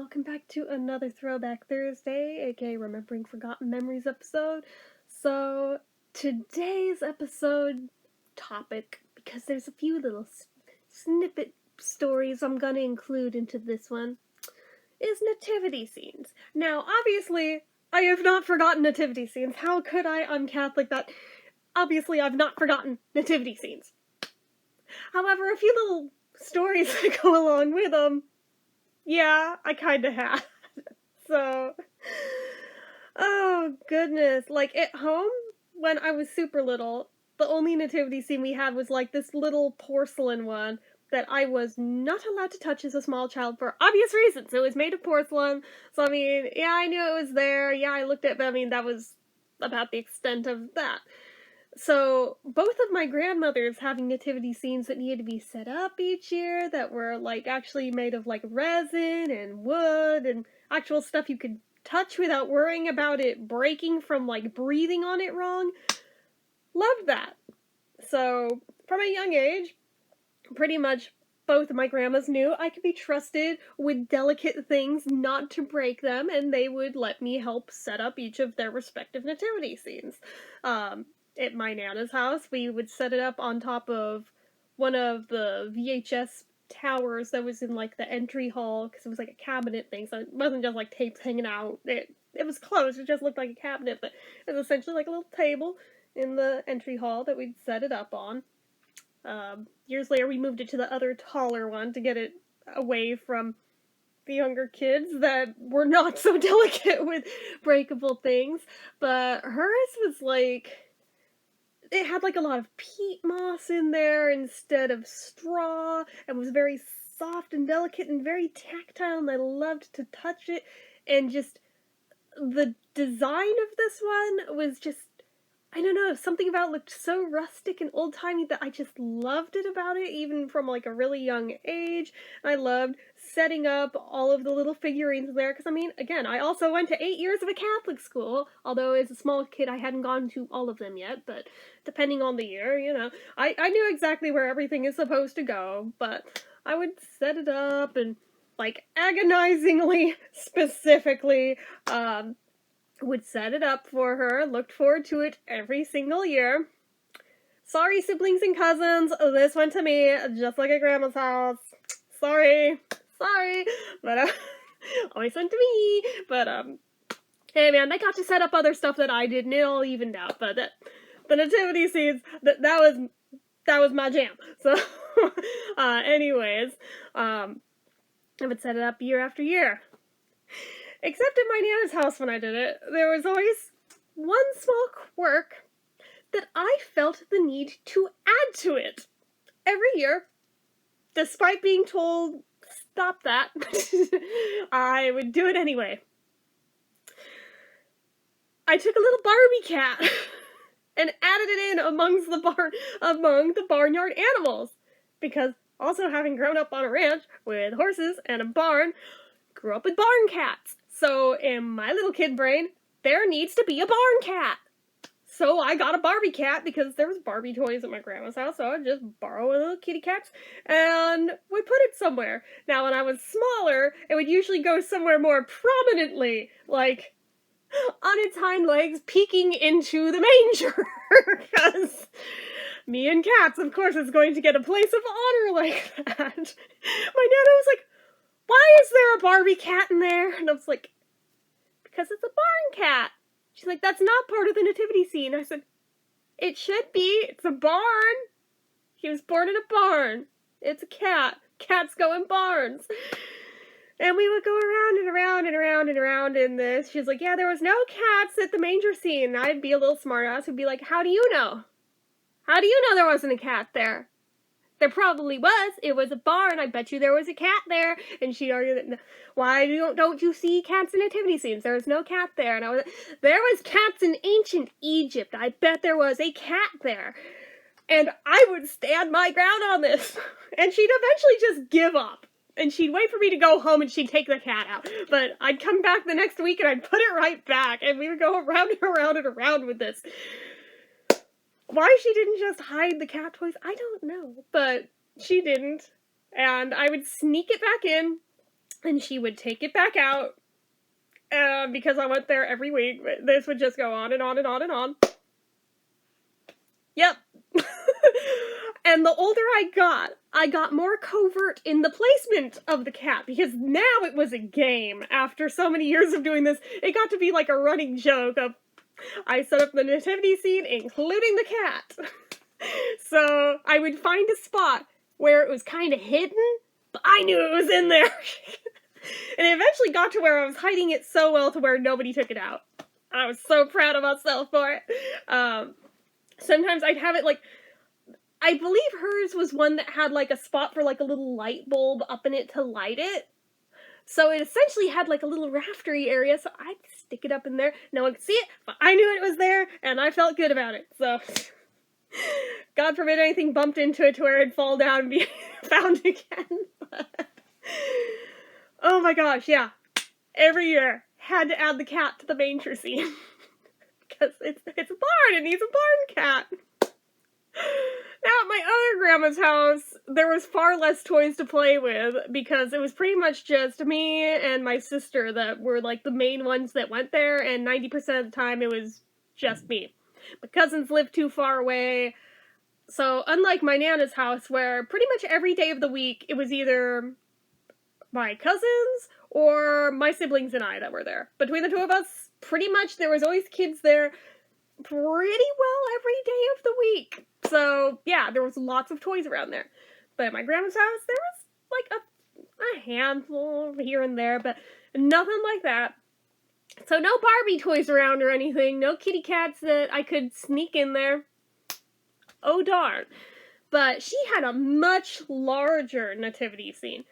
welcome back to another Throwback Thursday, aka Remembering Forgotten Memories episode. So, today's episode topic, because there's a few little snippet stories I'm gonna include into this one, is nativity scenes. Now, obviously, I have not forgotten nativity scenes. How could I? I'm Catholic. That obviously I've not forgotten nativity scenes. However, a few little stories that go along with them, yeah, I kinda have. So, oh goodness. Like, at home, when I was super little, the only nativity scene we had was like this little porcelain one that I was not allowed to touch as a small child for obvious reasons. It was made of porcelain, so I mean, yeah, I knew it was there. Yeah, I looked at it, but I mean, that was about the extent of that. So, both of my grandmothers having nativity scenes that needed to be set up each year that were, like, actually made of, like, resin and wood and actual stuff you could touch without worrying about it breaking from, like, breathing on it wrong. Loved that. So, from a young age, pretty much both of my grandmas knew I could be trusted with delicate things not to break them, and they would let me help set up each of their respective nativity scenes. At my Nana's house, we would set it up on top of one of the VHS towers that was in, like, the entry hall, because it was like a cabinet thing, so it wasn't just, like, tapes hanging out. It was closed, it just looked like a cabinet, but it was essentially like a little table in the entry hall that we'd set it up on. Years later, we moved it to the other taller one to get it away from the younger kids that were not so delicate with breakable things, but hers was like, it had like a lot of peat moss in there instead of straw, and was very soft and delicate and very tactile, and I loved to touch it, and just the design of this one was just, I don't know, something about it looked so rustic and old-timey that I just loved it about it, even from like a really young age. I loved setting up all of the little figurines there, because I mean, again, I also went to 8 years of a Catholic school, although as a small kid I hadn't gone to all of them yet, but depending on the year, you know, I knew exactly where everything is supposed to go, but I would set it up and, like, agonizingly specifically, would set it up for her, looked forward to it every single year. Sorry, siblings and cousins, this went to me, just like at Grandma's house. Sorry, but, always went to me, but, hey man, they got to set up other stuff that I did, and it all evened out, but the nativity scenes, that was my jam. So, anyways, I would set it up year after year. Except at my Nana's house when I did it, there was always one small quirk that I felt the need to add to it. Every year, despite being told, stop that, I would do it anyway. I took a little Barbie cat and added it in among the barnyard animals. Because also having grown up on a ranch with horses and a barn, grew up with barn cats. So, in my little kid brain, there needs to be a barn cat. So, I got a Barbie cat because there was Barbie toys at my grandma's house, so I would just borrow one of the little kitty cats, and we put it somewhere. Now, when I was smaller, it would usually go somewhere more prominently, like on its hind legs, peeking into the manger. Because me and cats, of course, is going to get a place of honor like that. My Nana was like, why is there a Barbie cat in there? And I was like, because it's a barn cat. She's like, that's not part of the nativity scene. I said, it should be. It's a barn. He was born in a barn. It's a cat. Cats go in barns. And we would go around and around and around and around in this. She's like, yeah, there was no cats at the manger scene. And I'd be a little smartass who'd be like, how do you know? How do you know there wasn't a cat there? There probably was. It was a barn. I bet you there was a cat there. And she'd argue that, why don't you see cats in nativity scenes? There was no cat there. And there was cats in ancient Egypt. I bet there was a cat there. And I would stand my ground on this. And she'd eventually just give up. And she'd wait for me to go home and she'd take the cat out. But I'd come back the next week and I'd put it right back. And we would go around and around and around with this. Why she didn't just hide the cat toys, I don't know. But she didn't. And I would sneak it back in and she would take it back out, because I went there every week. This would just go on and on and on and on. Yep. And the older I got more covert in the placement of the cat, because now it was a game. After so many years of doing this, it got to be like a running joke of, I set up the nativity scene, including the cat. So I would find a spot where it was kind of hidden, but I knew it was in there. And it eventually got to where I was hiding it so well to where nobody took it out. I was so proud of myself for it. Sometimes I'd have it like, I believe hers was one that had like a spot for like a little light bulb up in it to light it. So it essentially had like a little raftery area, so I'd stick it up in there. No one could see it, but I knew it was there, and I felt good about it. So, God forbid anything bumped into it to where it'd fall down and be found again. Oh my gosh, yeah. Every year, had to add the cat to the manger scene. Because it's a barn, and he's a barn cat. Now, at my other grandma's house, there was far less toys to play with, because it was pretty much just me and my sister that were, like, the main ones that went there, and 90% of the time it was just me. My cousins lived too far away, so unlike my Nana's house, where pretty much every day of the week it was either my cousins or my siblings and I that were there. Between the two of us, pretty much there was always kids there pretty well every day of the week. So, yeah, there was lots of toys around there. But at my grandma's house, there was, like, a handful here and there, but nothing like that. So no Barbie toys around or anything, no kitty cats that I could sneak in there. Oh, darn. But she had a much larger nativity scene,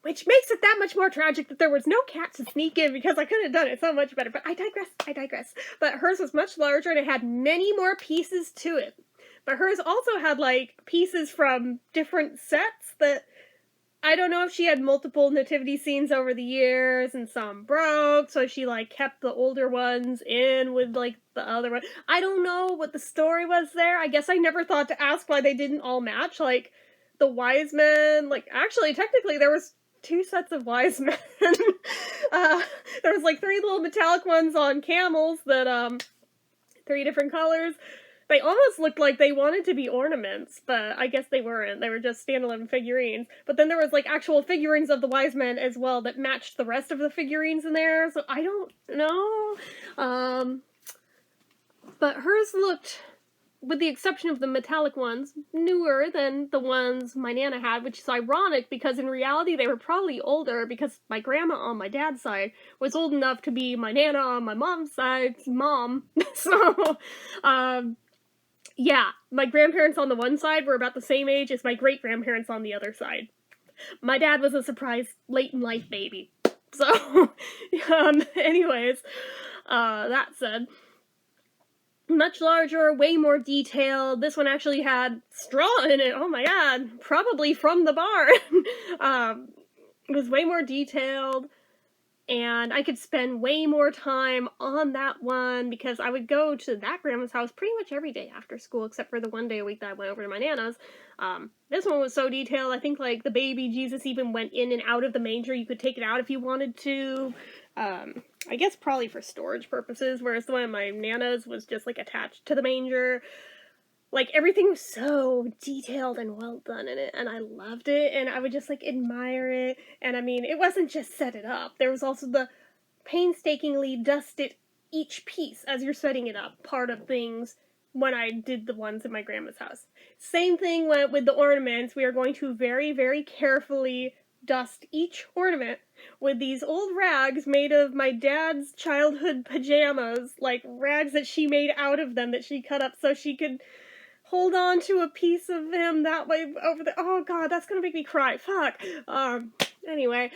which makes it that much more tragic that there was no cat to sneak in, because I could have done it so much better. But I digress. But hers was much larger, and it had many more pieces to it. But hers also had, like, pieces from different sets that, I don't know if she had multiple nativity scenes over the years, and some broke, so she, like, kept the older ones in with, like, the other one. I don't know what the story was there. I guess I never thought to ask why they didn't all match. Like, the wise men, like, actually, technically, there was 2 sets of wise men. There was, like, 3 little metallic ones on camels that, 3 different colors. They almost looked like they wanted to be ornaments, but I guess they weren't. They were just standalone figurines. But then there was, like, actual figurines of the wise men as well that matched the rest of the figurines in there, so I don't know. But hers looked, with the exception of the metallic ones, newer than the ones my Nana had, which is ironic because in reality they were probably older, because my grandma on my dad's side was old enough to be my Nana on my mom's side's mom. So, yeah, my grandparents on the one side were about the same age as my great-grandparents on the other side. My dad was a surprise late-in-life baby. So, anyways, that said, much larger, way more detailed. This one actually had straw in it. Oh my god, probably from the barn. It was way more detailed, and I could spend way more time on that one, because I would go to that grandma's house pretty much every day after school, except for the one day a week that I went over to my Nana's. This one was so detailed. I think, like, the baby Jesus even went in and out of the manger. You could take it out if you wanted to. I guess probably for storage purposes, whereas the one at my Nana's was just, like, attached to the manger. Like, everything was so detailed and well done in it, and I loved it, and I would just, like, admire it. And I mean, it wasn't just set it up. There was also the painstakingly dusted each piece as you're setting it up part of things when I did the ones at my grandma's house. Same thing with the ornaments. We are going to very, very carefully dust each ornament with these old rags made of my dad's childhood pajamas, like rags that she made out of them that she cut up so she could hold on to a piece of him that way over the— oh god, that's gonna make me cry. Fuck. Anyway,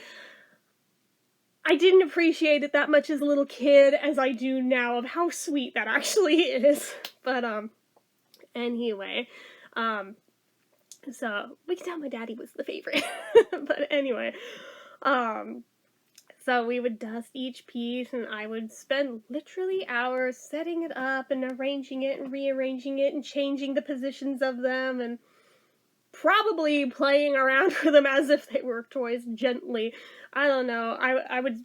I didn't appreciate it that much as a little kid as I do now of how sweet that actually is. But, anyway, so we can tell my daddy was the favorite. But anyway, so we would dust each piece, and I would spend literally hours setting it up and arranging it and rearranging it and changing the positions of them, and probably playing around with them as if they were toys gently. I don't know. I would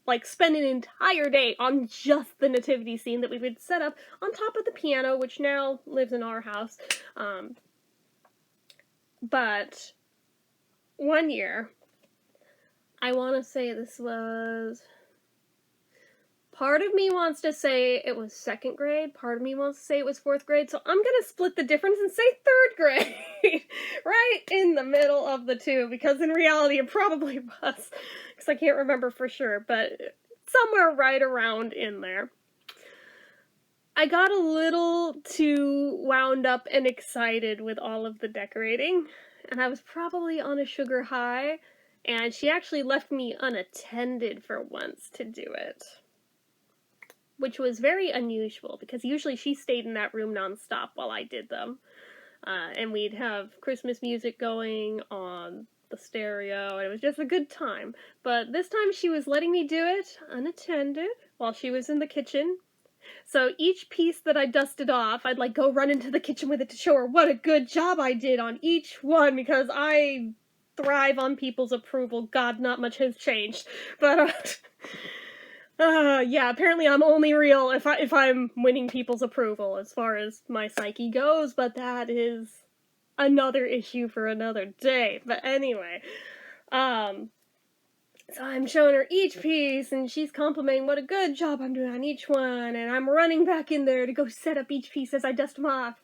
like spend an entire day on just the nativity scene that we would set up on top of the piano, which now lives in our house. But one year, I want to say this was... Part of me wants to say it was 2nd grade, part of me wants to say it was 4th grade, so I'm gonna split the difference and say 3rd grade! Right in the middle of the two, because in reality it probably was, because I can't remember for sure, but somewhere right around in there. I got a little too wound up and excited with all of the decorating, and I was probably on a sugar high, and she actually left me unattended for once to do it. Which was very unusual, because usually she stayed in that room nonstop while I did them. And we'd have Christmas music going on the stereo, and it was just a good time. But this time she was letting me do it unattended while she was in the kitchen. So each piece that I dusted off, I'd like go run into the kitchen with it to show her what a good job I did on each one, because I thrive on people's approval. God, not much has changed. But, yeah, apparently I'm only real if I'm winning people's approval as far as my psyche goes, but that is another issue for another day. But anyway, so I'm showing her each piece, and she's complimenting what a good job I'm doing on each one, and I'm running back in there to go set up each piece as I dust them off.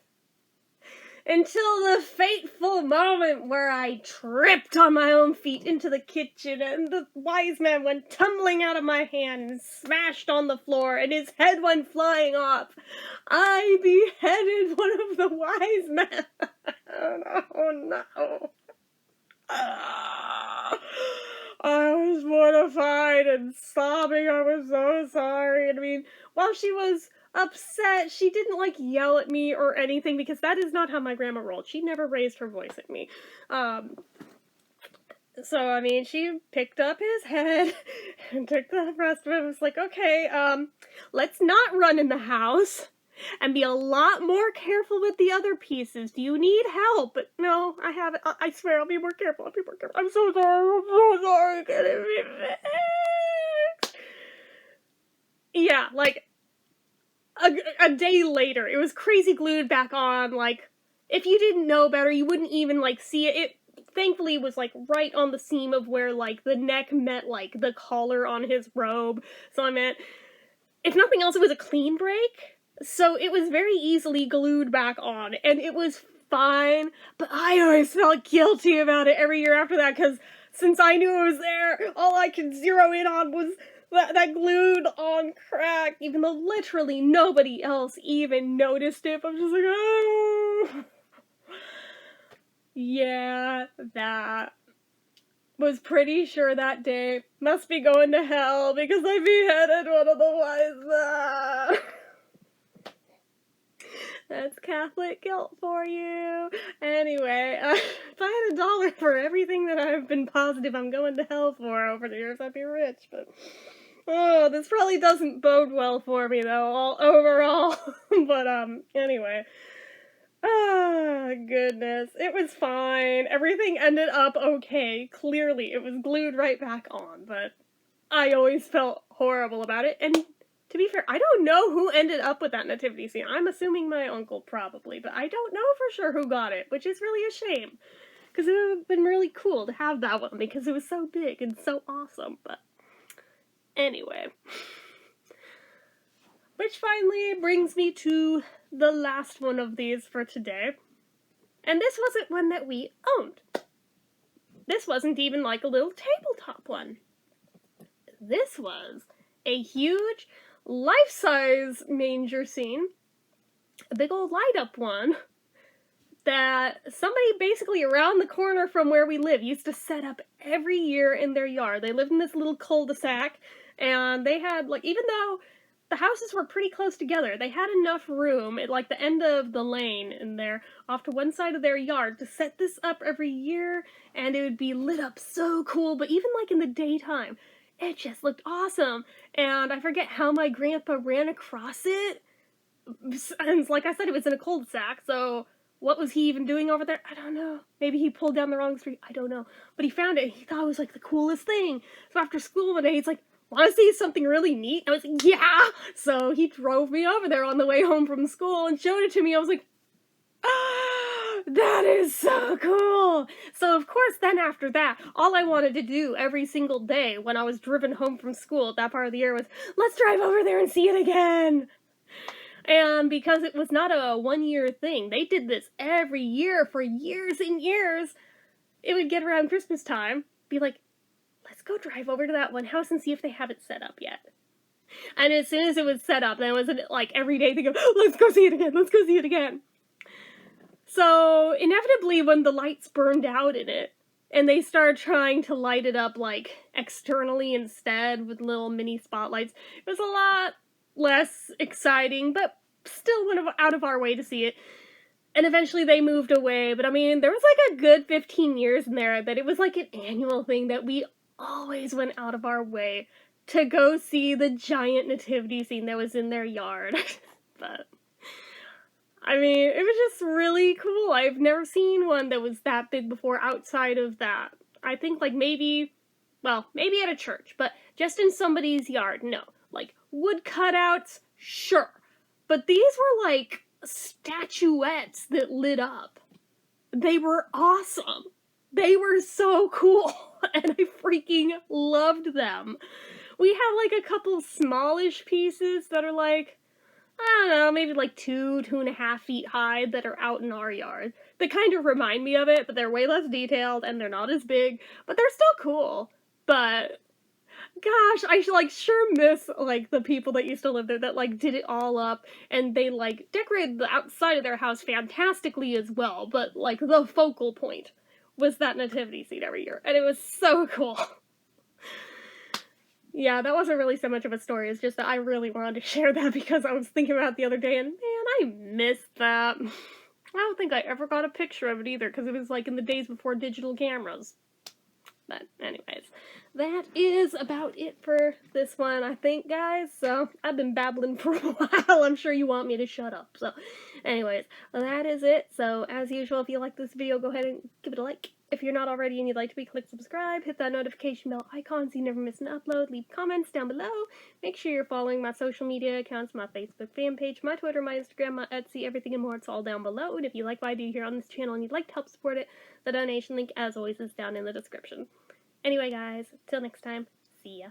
Until the fateful moment where I tripped on my own feet into the kitchen, and the wise man went tumbling out of my hand and smashed on the floor, and his head went flying off. I beheaded one of the wise men. Oh no. I was mortified and sobbing. I was so sorry. And I mean, while she was upset, she didn't like yell at me or anything, because that is not how my grandma rolled. She never raised her voice at me. So I mean, she picked up his head and took the rest of it and was like, okay, let's not run in the house and be a lot more careful with the other pieces. Do you need help? But no, I haven't. I swear I'll be more careful. I'm so sorry. Can it be fixed? Yeah, like a day later, it was crazy glued back on. Like, if you didn't know better, you wouldn't even like see it. It thankfully was like right on the seam of where like the neck met like the collar on his robe. So I meant, if nothing else, it was a clean break. So it was very easily glued back on, and it was fine, but I always felt guilty about it every year after that, because since I knew it was there, all I could zero in on was that glued on crack, even though literally nobody else even noticed it. I'm just like, oh. Yeah, that was pretty sure that day must be going to hell, because I beheaded one of the wise men. That's Catholic guilt for you. Anyway, if I had $1 for everything that I've been positive I'm going to hell for over the years, I'd be rich, but... Oh, this probably doesn't bode well for me, though, all overall. But, anyway. Ah, goodness. It was fine. Everything ended up okay. Clearly, it was glued right back on, but I always felt horrible about it, and... to be fair, I don't know who ended up with that nativity scene. I'm assuming my uncle probably, but I don't know for sure who got it, which is really a shame. Because it would have been really cool to have that one, because it was so big and so awesome, but anyway. Which finally brings me to the last one of these for today. And this wasn't one that we owned. This wasn't even like a little tabletop one. This was a huge life-size manger scene, a big old light-up one, that somebody basically around the corner from where we live used to set up every year in their yard. They lived in this little cul-de-sac, and they had, like, even though the houses were pretty close together, they had enough room at, like, the end of the lane in there, off to one side of their yard, to set this up every year, and it would be lit up so cool. But even, like, in the daytime, it just looked awesome. And I forget how my grandpa ran across it. And like I said, it was in a cul-de-sac, so What was he even doing over there? I don't know. Maybe he pulled down the wrong street. I don't know. But he found it. He thought it was like the coolest thing. So after school one day, he's like, want to see something really neat? I was like, yeah! So he drove me over there on the way home from school and showed it to me. I was like, ah, that is so cool! So of course then after that, all I wanted to do every single day when I was driven home from school at that part of the year was, let's drive over there and see it again! And because it was not a one-year thing, they did this every year for years and years. It would get around Christmas time, be like, let's go drive over to that one house and see if they have it set up yet. And as soon as it was set up, then it was like every day they go, let's go see it again, let's go see it again. So inevitably when the lights burned out in it, and they started trying to light it up like externally instead with little mini spotlights, it was a lot less exciting, but still went out of our way to see it. And eventually they moved away, but I mean, there was like a good 15 years in there that it was like an annual thing that we always went out of our way to go see the giant nativity scene that was in their yard. But I mean, it was just really cool. I've never seen one that was that big before outside of that. I think like maybe at a church, but just in somebody's yard, no. Like wood cutouts, sure. But these were like statuettes that lit up. They were awesome. They were so cool, and I freaking loved them. We have like a couple smallish pieces that are like, I don't know, maybe like 2.5 feet high that are out in our yard. They kind of remind me of it, but they're way less detailed and they're not as big, but they're still cool. But gosh, I like sure miss like the people that used to live there that like did it all up, and they like decorated the outside of their house fantastically as well, but like the focal point was that nativity scene every year, and it was so cool. Yeah, that wasn't really so much of a story, it's just that I really wanted to share that because I was thinking about it the other day, and man, I missed that. I don't think I ever got a picture of it either, because it was like in the days before digital cameras. But anyways, that is about it for this one, I think, guys. So, I've been babbling for a while. I'm sure you want me to shut up. So, anyways, that is it. So, as usual, if you like this video, go ahead and give it a like. If you're not already and you'd like to be, click subscribe, hit that notification bell icon so you never miss an upload, leave comments down below, make sure you're following my social media accounts, my Facebook fan page, my Twitter, my Instagram, my Etsy, everything and more, it's all down below, and if you like what I do here on this channel and you'd like to help support it, the donation link, as always, is down in the description. Anyway, guys, till next time, see ya.